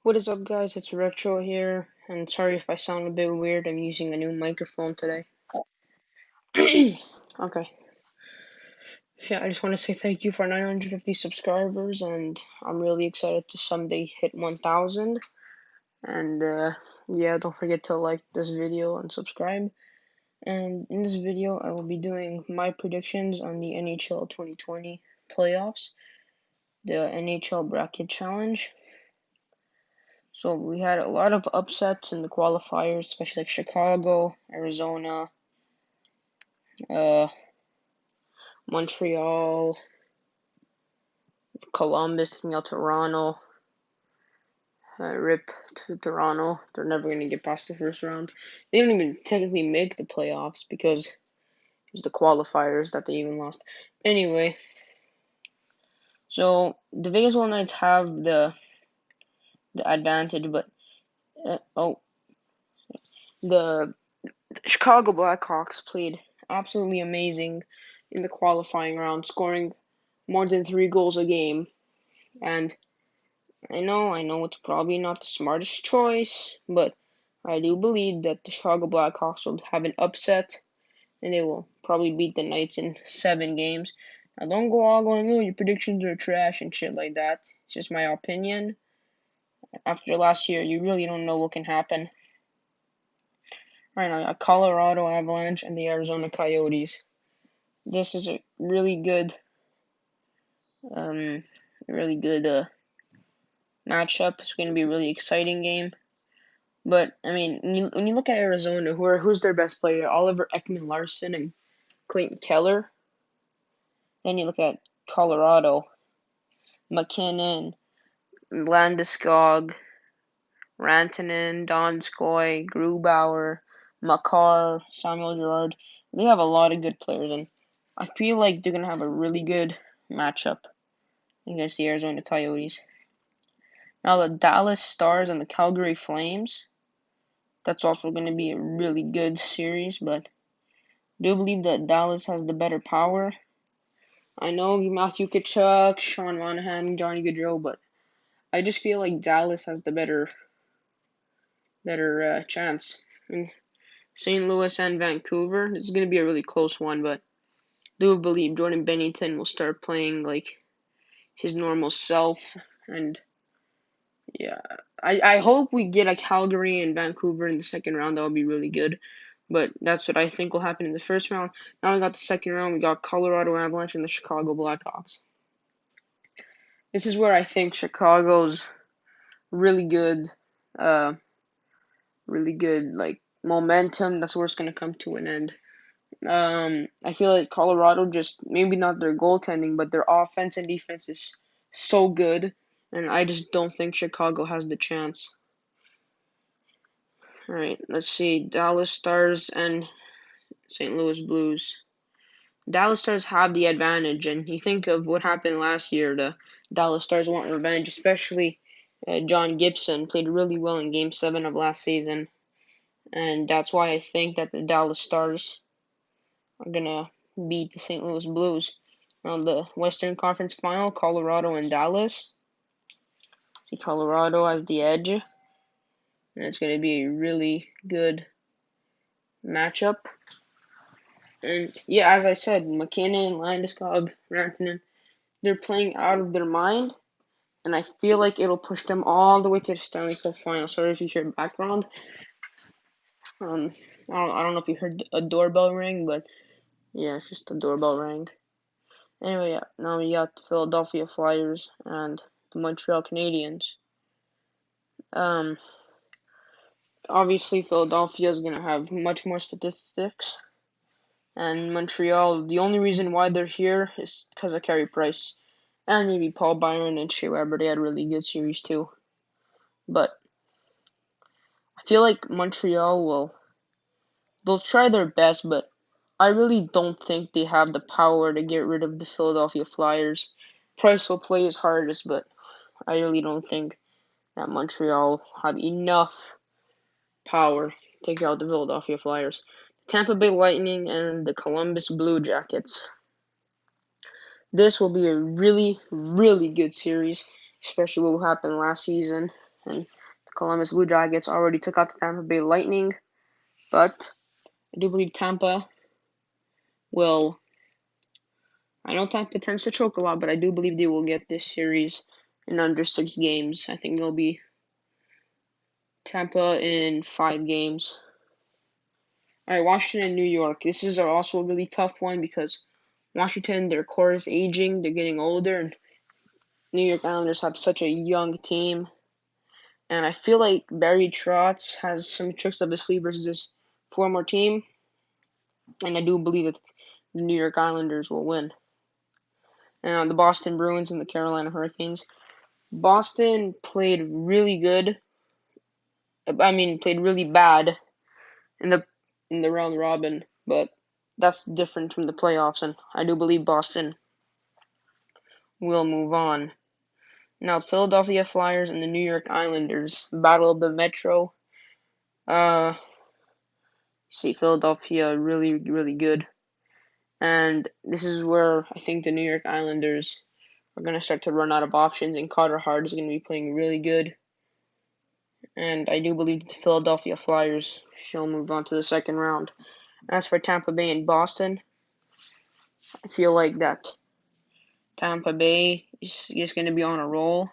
What is up, guys? It's Retro here, and sorry if I sound a bit weird. I'm using a new microphone today. Okay. Yeah, I just want to say thank you for 950 subscribers, and I'm really excited to someday hit 1000. And yeah, don't forget to like this video and subscribe. And in this video, I will be doing my predictions on the NHL 2020 playoffs, the NHL Bracket Challenge. So we had a lot of upsets in the qualifiers, especially like Chicago, Arizona, uh, Montreal, Columbus taking out Toronto. Rip to Toronto. They're never going to get past the first round. They didn't even technically make the playoffs because it was the qualifiers that they even lost. Anyway, so the Vegas Golden Knights have the advantage, but the Chicago Blackhawks played absolutely amazing in the qualifying round, scoring more than 3 goals a game. And I know it's probably not the smartest choice, but I do believe that the Chicago Blackhawks will have an upset and they will probably beat the Knights in 7 games. Now, don't go all going, oh, your predictions are trash and shit like that. It's just my opinion. After last year, you really don't know what can happen. Right now, Colorado Avalanche and the Arizona Coyotes. This is a really good, um, matchup. It's going to be a really exciting game. But I mean, when you look at Arizona, who's their best player? Oliver Ekman-Larsson and Clayton Keller. Then you look at Colorado, McKinnon, Landeskog, Rantanen, Donskoy, Grubauer, Makar, Samuel Girard. They have a lot of good players, and I feel like they're gonna have a really good matchup against the Arizona Coyotes. Now the Dallas Stars and the Calgary Flames. That's also going to be a really good series, but I do believe that Dallas has the better power. I know Matthew Tkachuk, Sean Monahan, Johnny Gaudreau, but I just feel like Dallas has the better chance. In St. Louis and Vancouver, it's going to be a really close one, but I do believe Jordan Binnington will start playing like his normal self, and yeah, I hope we get a Calgary and Vancouver in the second round. That would be really good. But that's what I think will happen in the first round. Now we got the second round. We got Colorado Avalanche and the Chicago Blackhawks. This is where I think Chicago's really good, uh, like momentum. That's where it's gonna come to an end. I feel like Colorado just maybe not their goaltending, but their offense and defense is so good, and I just don't think Chicago has the chance. All right, let's see. Dallas Stars and St. Louis Blues. Dallas Stars have the advantage, and you think of what happened last year. The Dallas Stars want revenge, especially John Gibson played really well in Game 7 of last season, and that's why I think that the Dallas Stars are gonna beat the St. Louis Blues. Now the Western Conference Final, Colorado and Dallas. See, Colorado has the edge, and it's gonna be a really good matchup. And yeah, as I said, McKinnon, Landeskog, Rantanen, they're playing out of their mind, and I feel like it'll push them all the way to the Stanley Cup Final. Sorry if you hear background. I don't know if you heard a doorbell ring, but yeah, it's just a doorbell ring. Anyway, yeah, now we got the Philadelphia Flyers and the Montreal Canadiens. Um, Obviously Philadelphia is gonna have much more statistics, and Montreal. The only reason why they're here is because of Carey Price. And maybe Paul Byron and Shea Weber. They had a really good series too. But I feel like Montreal they'll try their best, but I really don't think they have the power to get rid of the Philadelphia Flyers. Price will play his hardest, but I really don't think that Montreal have enough power to take out the Philadelphia Flyers. Tampa Bay Lightning and the Columbus Blue Jackets. This will be a really, really good series, especially what happened last season. and the Columbus Blue Jackets already took out the Tampa Bay Lightning, but I do believe Tampa will. I know Tampa tends to choke a lot, but I do believe they will get this series in under 6 games. I think it'll be Tampa in 5 games. All right, Washington and New York. This is also a really tough one because Washington, their core is aging, they're getting older, and New York Islanders have such a young team. And I feel like Barry Trotz has some tricks up his sleeve versus this former team. And I do believe that the New York Islanders will win. And the Boston Bruins and the Carolina Hurricanes. Boston played really good. Played really bad in the round robin, but that's different from the playoffs, and I do believe Boston will move on. Now, Philadelphia Flyers and the New York Islanders, Battle of the Metro. See, Philadelphia really, really good. And this is where I think the New York Islanders are going to start to run out of options, and Carter Hart is going to be playing really good. And I do believe the Philadelphia Flyers shall move on to the second round. As for Tampa Bay and Boston, I feel like that Tampa Bay is just going to be on a roll.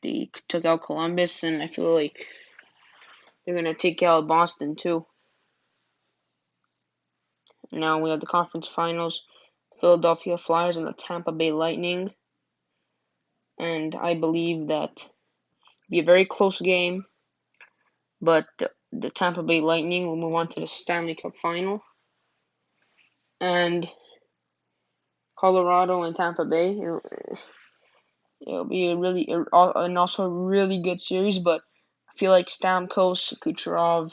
They took out Columbus, and I feel like they're going to take out Boston too. Now we have the conference finals, Philadelphia Flyers and the Tampa Bay Lightning. And I believe that it'll be a very close game, but the Tampa Bay Lightning will move on to the Stanley Cup Final. And Colorado and Tampa Bay, it'll be also a really good series, but I feel like Stamkos, Kucherov,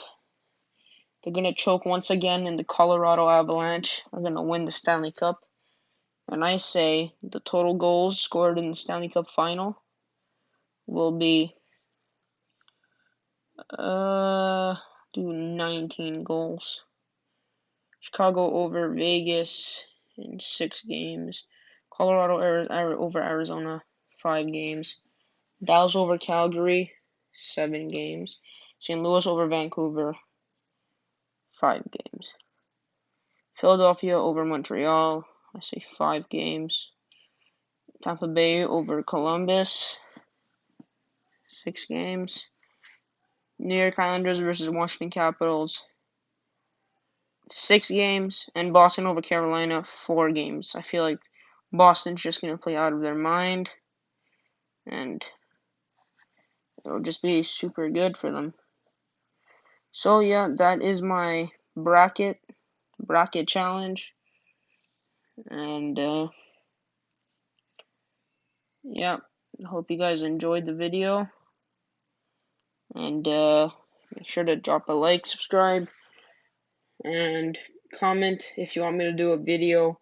they're going to choke once again, and the Colorado Avalanche are going to win the Stanley Cup. And I say the total goals scored in the Stanley Cup Final will be 19 goals. Chicago over Vegas in 6 games. Colorado over Arizona 5 games. Dallas over Calgary 7 games. St. Louis over Vancouver 5 games. Philadelphia over Montreal, I say 5 games. Tampa Bay over Columbus 6 games. New York Islanders versus Washington Capitals 6 games, and Boston over Carolina 4 games. I feel like Boston's just going to play out of their mind, and it'll just be super good for them. So yeah, that is my bracket challenge, and yeah, I hope you guys enjoyed the video, and make sure to drop a like, subscribe, and comment if you want me to do a video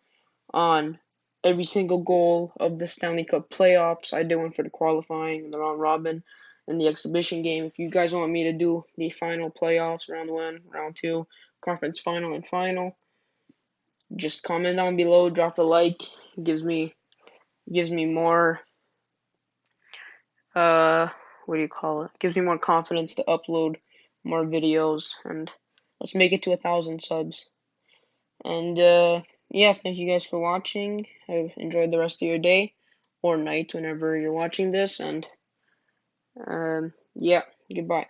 on every single goal of the Stanley Cup playoffs. I did one for the qualifying, the round robin, and the exhibition game. If you guys want me to do the final playoffs, round 1, round 2, conference final, and final, just comment down below, drop a like. It gives me more gives me more confidence to upload more videos, and let's make it to 1,000 subs. And yeah, thank you guys for watching. I've enjoyed the rest of your day or night whenever you're watching this, and yeah, goodbye.